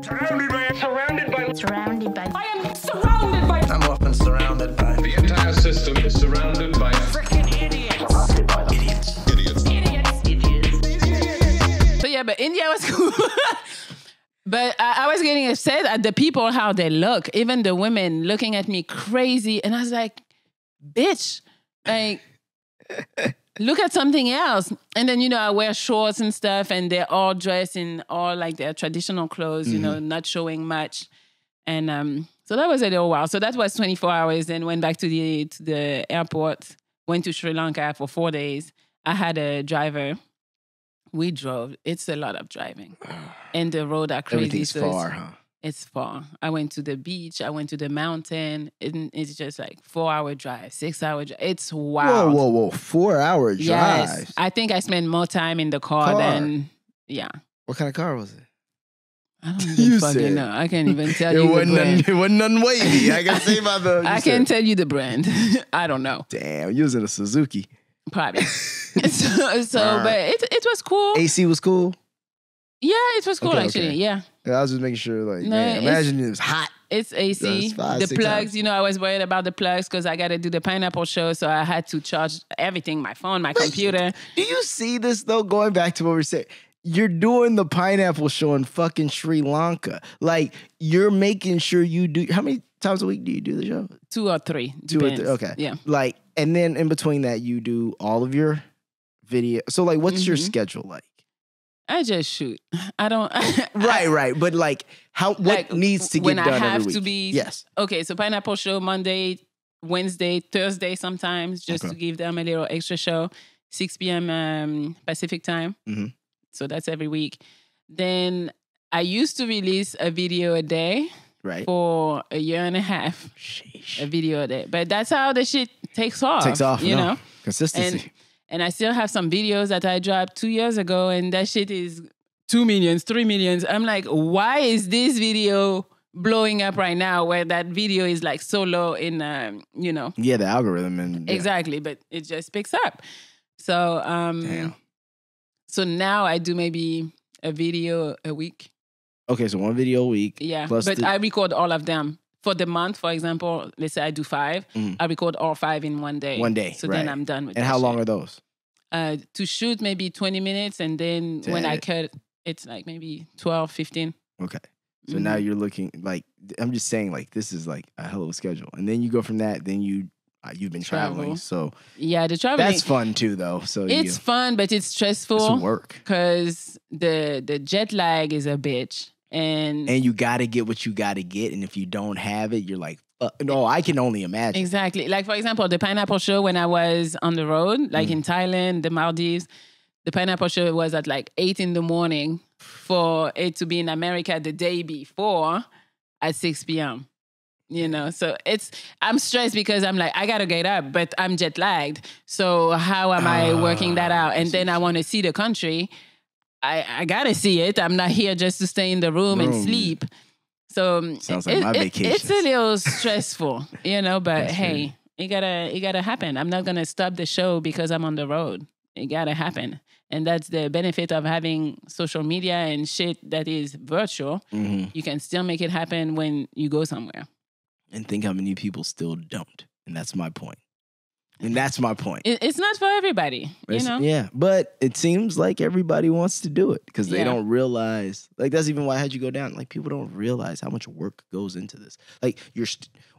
Surrounded by. I am surrounded by. I'm often surrounded by. The entire system is surrounded by Freaking idiots. So yeah, but India was cool. But I was getting upset at the people, how they look. Even the women looking at me crazy. And I was like, bitch, like, look at something else. And then, I wear shorts and stuff, and they're all dressed in all like their traditional clothes, not showing much. And so that was a little while. So that was 24 hours. Then went back to the airport, went to Sri Lanka for 4 days. I had a driver. We drove. It's a lot of driving. And the road are crazy. Everything's far, huh? It's far. I went to the beach. I went to the mountain. It's just like 4-hour drive, 6-hour drive. It's wild. Whoa. 4-hour drive. Yes. I think I spent more time in the car than, yeah. What kind of car was it? I don't even fucking know. I can't even tell you the brand. It wasn't unwavy. I can say by the... I can't tell you the brand. I don't know. Damn, you was in a Suzuki. Probably. But it was cool. AC was cool? Yeah, it was cool actually. Okay. Yeah. I was just making sure, like, No, man, imagine it was hot. It's AC. That's The 6 plugs, hours. I was worried about the plugs because I got to do the pineapple show. So I had to charge everything, my phone, my computer. Do you see this, though, going back to what we're saying? You're doing the pineapple show in fucking Sri Lanka. Like, you're making sure you do... How many times a week do you do the show? 2 or 3. 2 or depends. 3, okay. Yeah. Like, and then in between that, you do all of your video. So, like, what's your schedule like? I just shoot. I don't... Right. But, like, what needs to get done every week? When I have to be... Yes. Okay, so pineapple show Monday, Wednesday, Thursday sometimes, just to give them a little extra show. 6 p.m. Pacific time. Mm-hmm. So that's every week. Then I used to release a video a day for a year and a half. Sheesh. A video a day. But that's how the shit takes off. You know? Consistency. And I still have some videos that I dropped 2 years ago, and that shit is 2 million, 3 million. I'm like, why is this video blowing up right now where that video is like so low in, Yeah, the algorithm. And Exactly, but it just picks up. So, Damn. So now I do maybe a video a week. Okay, so 1 video a week. Yeah, but I record all of them. For the month, for example, let's say I do 5, I record all 5 in 1 day. 1 day, So then I'm done with it. And how long are those? To shoot maybe 20 minutes, and then when I cut, it's like maybe 12, 15. Okay. So now you're looking, like, I'm just saying, like, this is like a hell of a schedule. And then you go from that, then you've been traveling. So yeah, the traveling. That's fun too, though. So it's fun, but it's stressful. It's work. Because the jet lag is a bitch. And you got to get what you got to get. And if you don't have it, you're like, no, I can only imagine. Exactly. Like, for example, the pineapple show when I was on the road, like in Thailand, the Maldives, the pineapple show was at like 8 a.m. for it to be in America the day before at 6 p.m. So I'm stressed because I'm like, I got to get up, but I'm jet lagged. So how am I working that out? And then I want to see the country. I gotta see it. I'm not here just to stay in the room and sleep. So sounds like my vacation. It's a little stressful, but that's hey, it gotta happen. I'm not gonna stop the show because I'm on the road. It gotta happen. And that's the benefit of having social media and shit that is virtual. Mm-hmm. You can still make it happen when you go somewhere. And think how many people still don't. And that's my point. It's not for everybody, Yeah, but it seems like everybody wants to do it because they don't realize. Like, that's even why I had you go down. Like, people don't realize how much work goes into this. Like,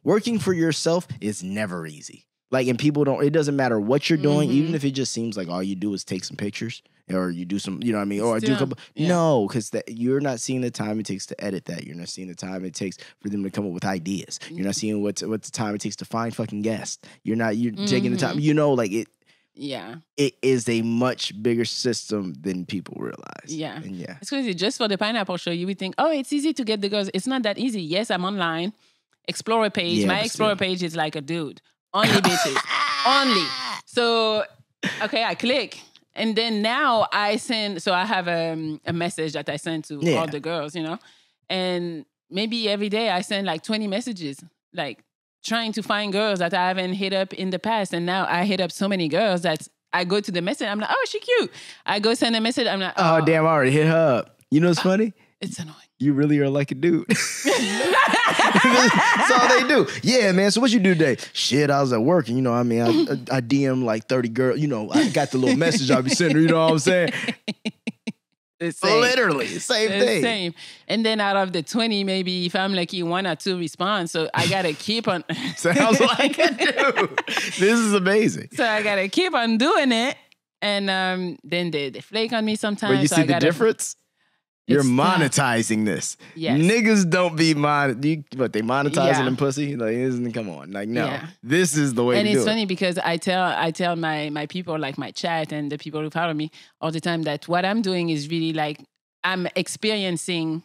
working for yourself is never easy. Like, and people don't, it doesn't matter what you're doing, even if it just seems like all you do is take some pictures or you do some, you know what I mean? Or I do a couple. Yeah. No, because you're not seeing the time it takes to edit that. You're not seeing the time it takes for them to come up with ideas. You're not seeing what the time it takes to find fucking guests. You're taking the time, like it. Yeah. It is a much bigger system than people realize. Yeah. And it's crazy. Just for the pineapple show, you would think, oh, it's easy to get the girls. It's not that easy. Yes, I'm online. Explorer page. My Explorer page is like a dude. Only bitches. Only. So, okay, I click. And then now I send, so I have a message that I send to all the girls, and maybe every day I send like 20 messages, like trying to find girls that I haven't hit up in the past. And now I hit up so many girls that I go to the message. I'm like, oh, she cute. I go send a message. I'm like, oh damn, I already hit her up. You know what's funny? It's annoying. You really are like a dude. That's all they do. Yeah, man. So what you do today? Shit, I was at work, and you know, I mean, I DM like 30 girls. You know, I got the little message I be sending her. You know what I'm saying? The same. Literally, same The thing. same. And then out of the 20, maybe if I'm lucky, 1 or 2 respond. So I gotta keep on. Sounds like a dude. This is amazing. So I gotta keep on doing it, and then they flake on me sometimes. But you so see I the gotta, difference? You're It's tough. monetizing this. Yes. Niggas don't be what they monetizing Yeah. in pussy? Like, come on. Like, no. Yeah. This is the way And to it's do funny because I tell my people, like my chat and the people who follow me all the time, that what I'm doing is really like I'm experiencing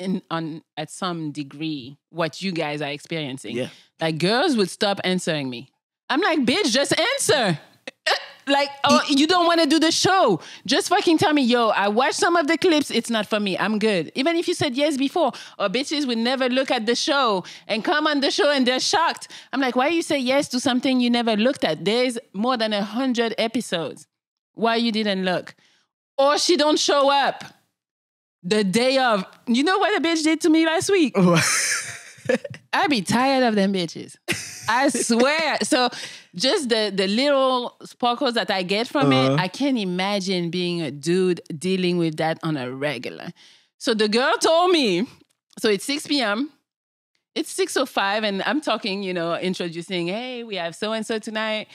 at some degree what you guys are experiencing. Yeah. Like girls would stop answering me. I'm like, bitch, just answer. Like, oh, you don't want to do the show. Just fucking tell me, yo, I watched some of the clips. It's not for me. I'm good. Even if you said yes before, or bitches would never look at the show and come on the show and they're shocked. I'm like, why you say yes to something you never looked at? There's more than 100 episodes. Why you didn't look? Or she don't show up the day of. You know what a bitch did to me last week? I be tired of them bitches. I swear. So just the little sparkles that I get from it, I can't imagine being a dude dealing with that on a regular. So the girl told me, so it's 6 p.m. It's 6:05 and I'm talking, you know, introducing, hey, we have so-and-so tonight.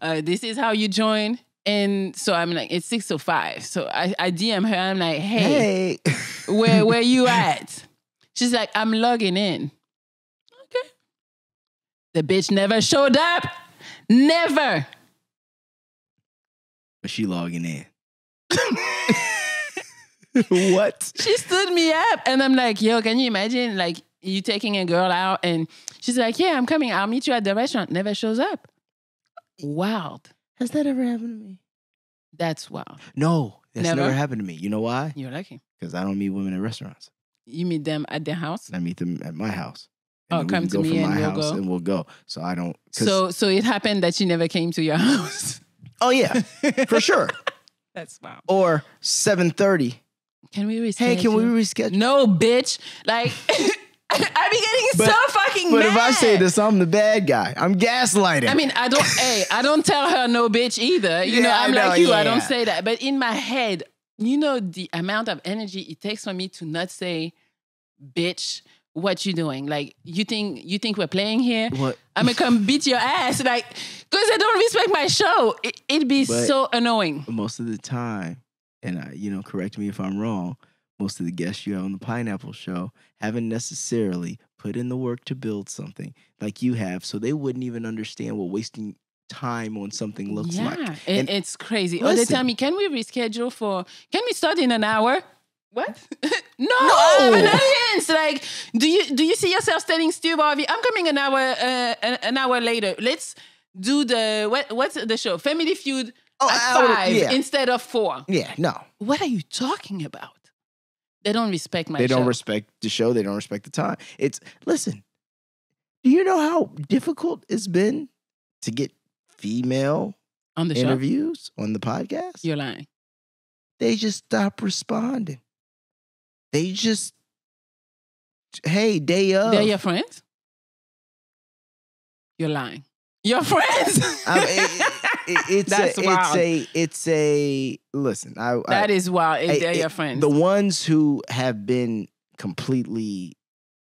This is how you join. And so I'm like, it's 6:05. So I DM her. I'm like, hey. where you at? She's like, I'm logging in. Okay. The bitch never showed up. Never. But she logging in. What? She stood me up and I'm like, yo, can you imagine like you taking a girl out and she's like, yeah, I'm coming. I'll meet you at the restaurant. Never shows up. Wild. Has that ever happened to me? That's wild. No, that's Never? never happened to me. You know why? You're lucky. Because I don't meet women at restaurants. You meet them at their house? I meet them at my house. Oh, then we come can to go me from and my we'll house go. and we'll go. So I don't. So it happened that she never came to your house. Oh yeah, for sure. That's wild. Or 7:30. Can we reschedule? Hey, can we reschedule? No, bitch. Like, I be getting so fucking But mad. if I say this, I'm the bad guy. I'm gaslighting. I mean, I don't tell her no bitch either. You know, Yeah, I'm I know, like you. yeah. I don't say that. But in my head, you know the amount of energy it takes for me to not say, bitch, what you doing? Like, you think we're playing here? What? I'm gonna come beat your ass. Like, because I don't respect my show. It'd be But- so annoying. most of the time, and correct me if I'm wrong, most of the guests you have on the Pineapple Show haven't necessarily put in the work to build something like you have, so they wouldn't even understand what wasting time on something looks like. And It's crazy. Or they listen. tell me, can we reschedule can we start in an hour? What? No, No. I have an audience. Like, do you see yourself telling Stu Harvey, I'm coming an hour later. Let's do what's the show? Family Feud at 5 yeah. instead of 4. Yeah, no. What are you talking about? They don't respect my They show. don't respect the show. They don't respect the time. Listen, do you know how difficult it's been to get female on the show. interviews on the podcast? You're lying. They just stop responding. They just, hey, day of. They're your friends? You're lying. Your friends? That's wild. Listen, That is wild. If they're your friends. The ones who have been completely,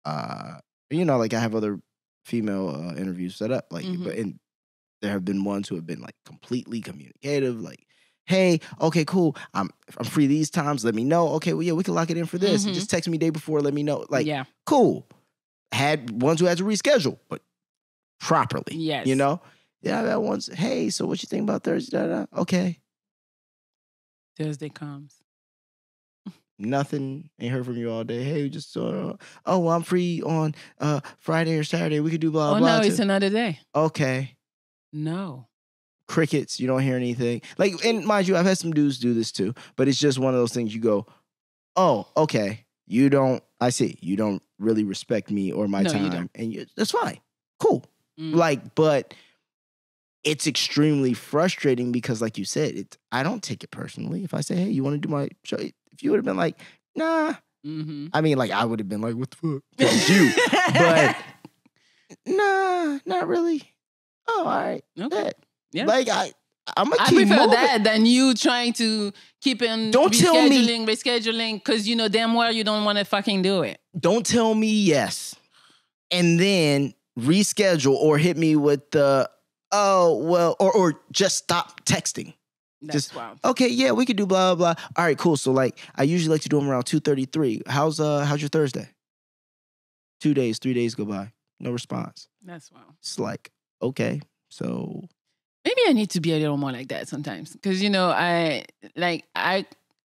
like I have other female interviews set up, like, and there have been ones who have been like completely communicative, like, hey, okay, cool. I'm free these times. Let me know. Okay, well, yeah, we can lock it in for this. And just text me day before. Let me know. Like, yeah. Cool. Had ones who had to reschedule, but properly. Yes. You know? Yeah, I've had ones, hey, so what you think about Thursday? Okay. Thursday comes. Nothing. Ain't heard from you all day. Hey, just well, I'm free on Friday or Saturday. We could do blah, blah. Oh, no, it's another day. Okay. No. Crickets. You don't hear anything. Like, and mind you, I've had some dudes do this too, but it's just one of those things you go, oh, okay. I see. You don't really respect me or my time. You don't. And that's fine. Cool. Like, but it's extremely frustrating because, like you said, I don't take it personally. If I say, hey, you want to do my show? If you would have been like, nah, Mm-hmm. I mean, like, I would have been like, what the fuck? That's you. But, nah, not really. Oh, all right. Okay. Yeah. Like, I'm going to I keep prefer moving. that than you trying to keep in Don't tell me- rescheduling, because you know damn well you don't want to fucking do it. Don't tell me yes and then reschedule or hit me with the, oh, well, or just stop texting. That's Just, wild. okay, yeah, we could do blah, blah, blah. All right, cool. So, like, I usually like to do them around 2:33. How's your Thursday? 2 days, 3 days go by. No response. That's wild. It's like, okay, so. Maybe I need to be a little more like that sometimes, because you know I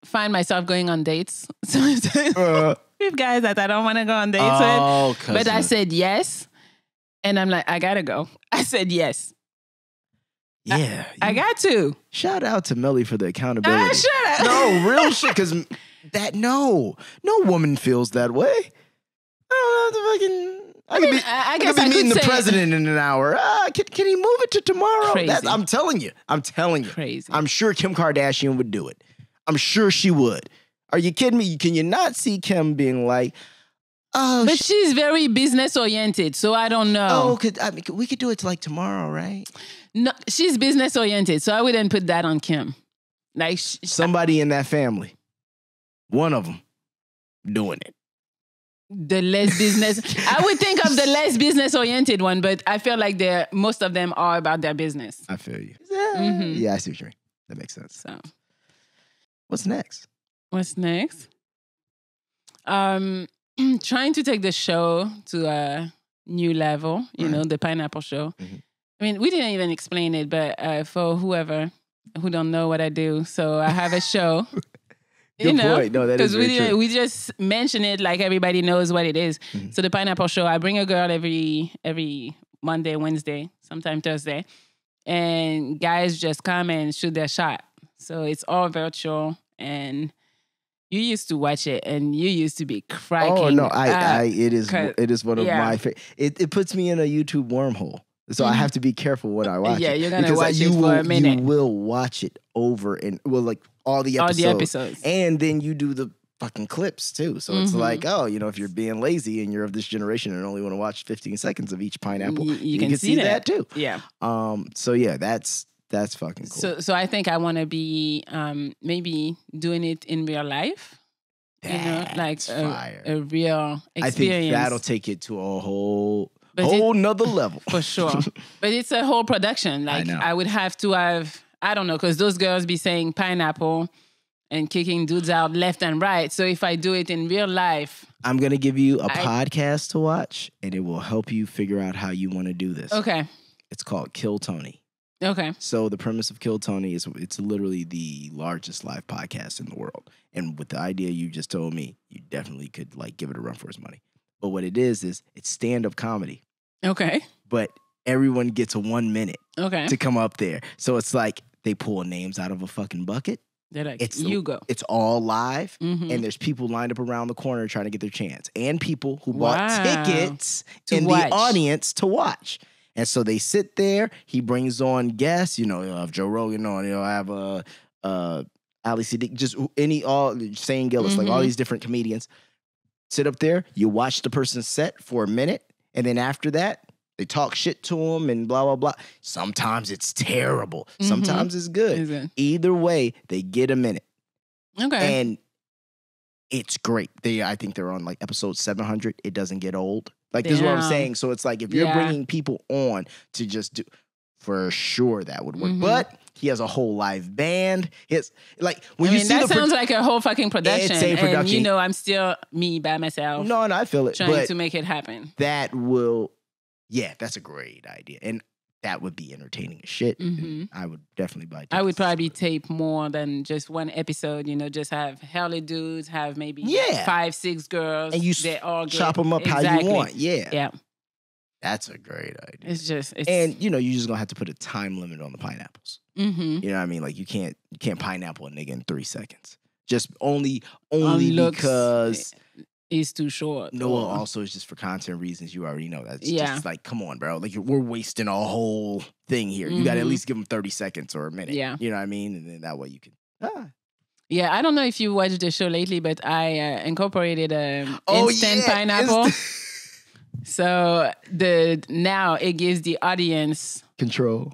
find myself going on dates sometimes with guys that I don't want to go on dates with, but I said yes, and I'm like, I gotta go. I said yes. Yeah. I got to. Shout out to Melli for the accountability. Shut up. No, real shit, because no woman feels that way. I don't know, fucking. I guess could be I meeting could the say- president in an hour. Can he move it to tomorrow? Crazy. I'm telling you. Crazy. I'm sure Kim Kardashian would do it. I'm sure she would. Are you kidding me? Can you not see Kim being like, oh, But she's very business oriented, so I don't know. we could do it like tomorrow, right? No, she's business oriented, so I wouldn't put that on Kim. Like Somebody in that family, one of them, doing it. the less business. I would think of the less business oriented one, but I feel like most of them are about their business. I feel you. Mhm. Yeah, I see what you mean. That makes sense. So What's next? what's next? Trying to take the show to a new level. You know, the Pineapple Show. Mhm. I mean, we didn't even explain it, but for whoever who don't know what I do, so I have a show. Good point. No, that is very true. We just mention it like everybody knows what it is. Mhm. So the Pineapple Show, I bring a girl every Monday, Wednesday, sometime Thursday, and guys just come and shoot their shot. So it's all virtual, and you used to watch it, and you used to be cracking. Oh no, it is one of yeah. my favorite. It puts me in a YouTube wormhole, so I have to be careful when I watch it. Yeah, you're gonna because watch it for a minute. You will watch it over and like all the All episodes, the episodes. and then you do the fucking clips too. So it's Mhm. like, oh, if you're being lazy and you're of this generation and only want to watch 15 seconds of each pineapple, You can see that too. Yeah. So yeah, that's fucking cool. So I think I want to be maybe doing it in real life. Like fire. a real experience. I think that'll take it to a whole But nother level. for sure. But it's a whole production. Like know. I would have to have, I don't know, because those girls be saying pineapple and kicking dudes out left and right. So if I do it in real life, I'm going to give you a podcast to watch, and it will help you figure out how you want to do this. okay. It's called Kill Tony. Okay. So the premise of Kill Tony is it's literally the largest live podcast in the world. And with the idea you just told me, you definitely could like give it a run for its money. But what it is it's stand-up comedy. Okay. But everyone gets 1 minute Okay. to come up there. So it's like they pull names out of a fucking bucket. They're like, It's you go. It's all live, Mhm. and there's people lined up around the corner trying to get their chance, and people who bought Wow. tickets To in watch. the audience to watch. And so they sit there. He brings on guests. You'll have Joe Rogan on. You'll have Ali Siddiq, just Shane Gillis, like all Mhm. these different comedians. Sit up there. You watch the person's set for a minute, and then after that, they talk shit to him and blah blah blah. Sometimes it's terrible. Sometimes it's good. Is it? Either way, they get a minute. Okay. And it's great. I think they're on like episode 700. It doesn't get old. Like this is what I'm Damn. saying. So it's like if you're Yeah. bringing people on to just do, for sure that would work. Mhm. But he has a whole live band. It's like when I you mean, see that the sounds like a whole fucking production. It's a And production. I'm still me by myself no, I feel it. trying But to make it happen. that will, yeah, that's a great idea, and that would be entertaining as shit. Mhm. And I would definitely buy. I would tickets to probably it. tape more than just one episode. Just have hella dudes, have maybe Yeah. 5-6 girls, and you they all get, chop them up how Exactly. you want. Yeah, Yeah, that's a great idea. it's just And you're just gonna have to put a time limit on the pineapples. mm-hmm. You know what I mean? Like you can't pineapple a nigga in 3 seconds. Just only Looks, because it's too short. no. or- Also, it's just for content reasons. You already know that. It's Yeah. just like, come on, bro. Like we're wasting a whole thing here. You got to at Mhm. least give them 30 seconds or a minute. Yeah. You know what I mean? And then that way you can. Yeah, I don't know if you watched the show lately, but I incorporated Oh, instant yeah, pineapple. So now it gives the audience Control.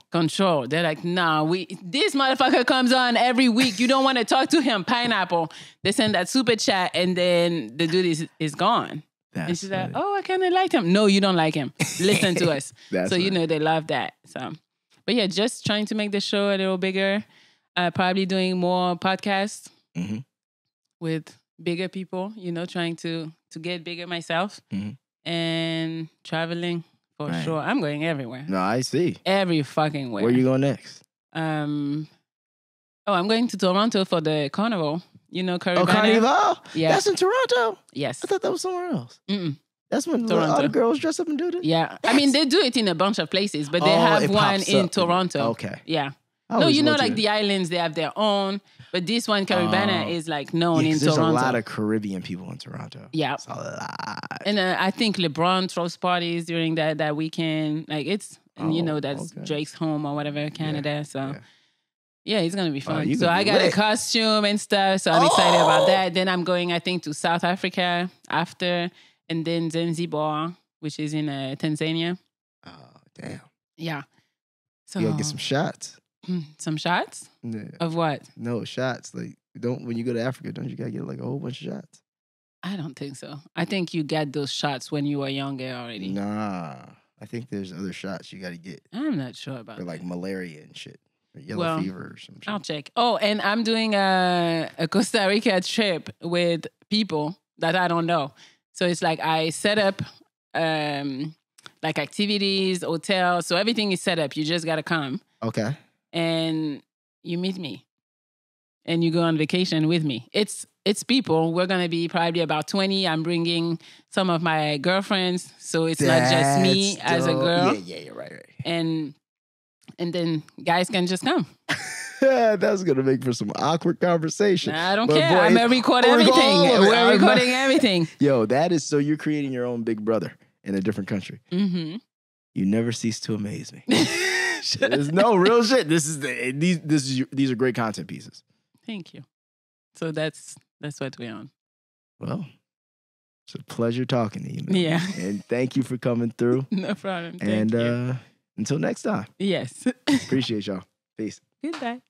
They're like, nah, this motherfucker comes on every week. You don't want to talk to him. Pineapple. They send that super chat, and then the dude is gone. That's and she's funny. like, oh, I kind of like him. No, you don't like him. Listen to us. That's so, funny. they love that. So, but yeah, just trying to make the show a little bigger. Probably doing more podcasts with bigger people, trying to get bigger myself and traveling for sure. I'm going everywhere. No, I see. Every fucking where. Where you going next? I'm going to Toronto for the carnival. Caribana. Oh, Carnival? Yeah. That's in Toronto? Yes. I thought that was somewhere else. Mm-mm. That's when all Toronto. the girls dress up and do this? Yeah. I mean, they do it in a bunch of places, but they have it one pops in up. Toronto. Okay. Yeah. I No, always went like to- the islands, they have their own. But this one, Caribana, is like known Yeah, in 'cause there's Toronto. a lot of Caribbean people in Toronto. Yeah. It's a lot. And I think LeBron throws parties during that weekend. Like that's okay. Drake's home or whatever, Canada. So yeah. it's gonna be fun. you So gonna I be got a lit. costume and stuff. So I'm excited about that. Then I'm going, I think, to South Africa after, and then Zanzibar, which is in Tanzania. Oh, damn. Yeah. So You gotta get some shots. some shots Yeah. of what? No, shots. Like, when you go to Africa, don't you gotta get like a whole bunch of shots? I don't think so. I think you got those shots when you were younger already. Nah. I think there's other shots you gotta get I'm not sure about for like that. malaria and shit. Or yellow fever or some shit. I'll check. Oh, and I'm doing a Costa Rica trip with people that I don't know. So it's like I set up like activities, hotels. So everything is set up. You just got to come Okay. and you meet me and you go on vacation with me. It's people. We're going to be probably about 20. I'm bringing some of my girlfriends. So it's not just me That's as a dope. girl. Yeah, you're right. And then guys can just come. That's gonna make for some awkward conversation. Nah, I don't But care. boy, I'm gonna record we're everything. all of it. We're I'm recording not- everything. Yo, that is so you're creating your own Big Brother in a different country. Mm-hmm. You never cease to amaze me. There's no real shit. These are great content pieces. Thank you. So that's what we're on. Well, it's a pleasure talking to you, man. Yeah. And thank you for coming through. No problem. Thank And you. until next time, Yes. appreciate y'all. Peace. Goodbye.